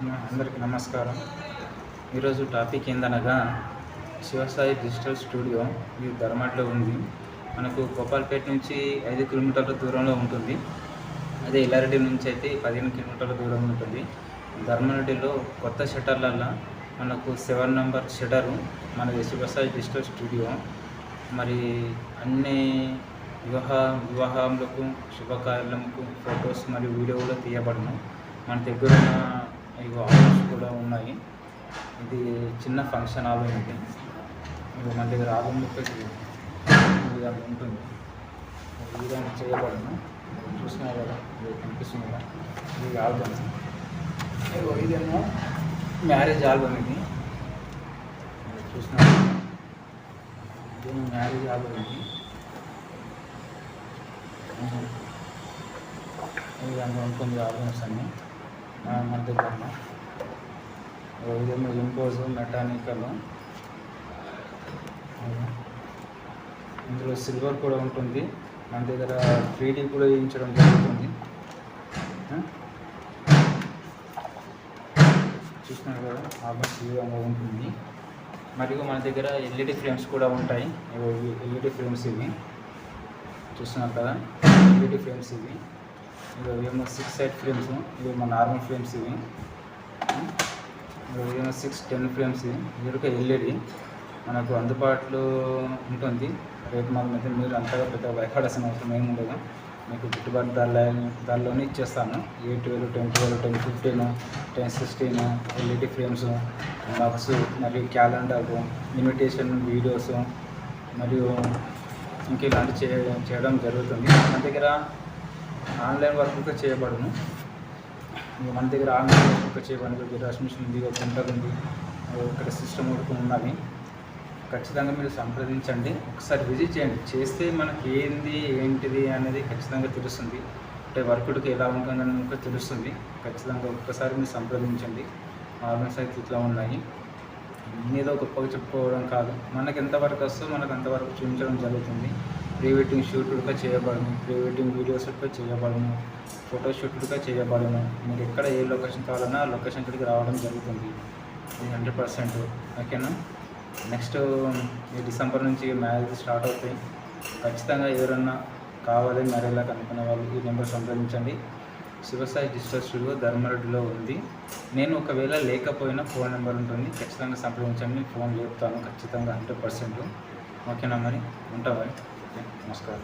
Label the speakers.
Speaker 1: అందరికీ నమస్కారం. ఈరోజు టాపిక్ ఏందనగా శివసాయి డిజిటల్ స్టూడియో ఇది ధర్మాట్లో ఉంది. మనకు గోపాల్పేట నుంచి 5 కిలోమీటర్ల దూరంలో ఉంటుంది. అదే ఎల్లారెడ్డి నుంచి అయితే 15 కిలోమీటర్ల దూరంలో ఉంటుంది. ధర్మారెడ్డిలో కొత్త షట్టర్లల్లో మనకు 7 నెంబర్ షటరు మనది శివసాయి డిజిటల్ స్టూడియో. మరి అన్ని వివాహములకు శుభకార్యాలకు ఫొటోస్ మరియు వీడియో కూడా తీయబడును. మన దగ్గర ఉన్న ఆల్బమ్స్ కూడా ఉన్నాయి. ఇది చిన్న ఫంక్షన్ ఆల్బమ్. ఇది మన దగ్గర ఆల్బమ్ ఉంటుంది. విధంగా చేయబడును. చూసినా కదా, ఇది కనిపిస్తుంది కదా, ఇది ఆల్బమ్. ఇదేమో మ్యారేజ్ ఆల్బమ్. ఇది చూసినా ఇదేమో మ్యారేజ్ ఆల్బమ్. ఇది దాంట్లో ఉంటుంది ఆల్బమ్స్ అన్నీ మన దగ్గర. ఇదేమో ఇంపోజ్ మెకానికల్. ఇందులో సిల్వర్ కూడా ఉంటుంది. మన దగ్గర 3D కూడా వేయించడం జరుగుతుంది. చూసినారు కదా, ఆల్మోస్ట్ ఈ విధంగా ఉంటుంది. మరియు మన దగ్గర ఎల్ఈడి ఫ్రేమ్స్ కూడా ఉంటాయి. ఎల్ఈడి ఫ్రేమ్స్ ఇవి చూస్తున్నారు కదా, ఎల్ఈడి ఫ్రేమ్స్ ఇవి. ఇవేమో 6 సైడ్ ఫ్రేమ్స్, ఇవేమో నార్మల్ ఫ్రేమ్స్. ఇవేమో 6-10 ఫ్రేమ్స్. ఇది ఒక ఎల్ఈడి మనకు అందుబాటులో ఉంటుంది. రేపు మీద మీరు అంతగా పెద్ద భయపడాల్సిన అవసరం ఏమి ఉండదు. మీకు గిట్టుబాటు ధరలోనే ఇచ్చేస్తాను. 8,000, 10,000, 10-15, 10-16 ఎల్ఈడి ఫ్రేమ్స్, బాక్స్ మరియు క్యాలెండర్, ఇన్విటేషన్ వీడియోస్ మరియు ఇంకా ఇలాంటి చేయడం జరుగుతుంది. మన దగ్గర ఆన్లైన్ వర్క్ కూడా చేయబడును. మన దగ్గర ఆన్లైన్ వర్క్ కూడా చేయబడి జిరాక్స్ మిషన్ ఉంది, ఒక ప్రింటర్ ఉంది, ఇక్కడ సిస్టమ్ కూడా ఉన్నది. ఖచ్చితంగా మీరు సంప్రదించండి, ఒకసారి విజిట్ చేయండి. చేస్తే మనకి ఏంటిది అనేది ఖచ్చితంగా తెలుస్తుంది. అంటే వర్కుడికి ఎలా ఉంటుందని కూడా తెలుస్తుంది. ఖచ్చితంగా ఒక్కసారి మీరు సంప్రదించండి. ఆల్బమ్స్ అయితే ఇట్లా ఉన్నాయి. ఏదో గొప్పగా చెప్పుకోవడం కాదు, మనకి ఎంతవరకు వస్తుందో మనకు అంతవరకు చూపించడం జరుగుతుంది. ప్రీ వెడ్డింగ్ షూట్లుగా చేయబడును, ప్రీ వెడ్డింగ్ వీడియోస్గా చేయబడును, ఫోటోషూట్లుగా చేయబడును. మీరు ఎక్కడ ఏ లొకేషన్ కావాలన్నా ఆ లొకేషన్ ఇక్కడికి రావడం జరుగుతుంది. ఇది 100%. ఓకేనా. నెక్స్ట్ ఈ డిసెంబర్ నుంచి మ్యారేజ్ స్టార్ట్ అవుతాయి. ఖచ్చితంగా ఎవరన్నా కావాలి మ్యారేజ్లా కనుక్కునే వాళ్ళు ఈ నెంబర్ సంప్రదించండి. శివసాయి డిజిటల్ స్టూడియో ధర్మారెడ్డిలో ఉంది. నేను ఒకవేళ లేకపోయినా ఫోన్ నెంబర్ ఉంటుంది, ఖచ్చితంగా సంప్రదించండి. ఫోన్ లేపుతాను ఖచ్చితంగా 100%. ఓకేనా, మరి ఉంటా మరి. నమస్కారం.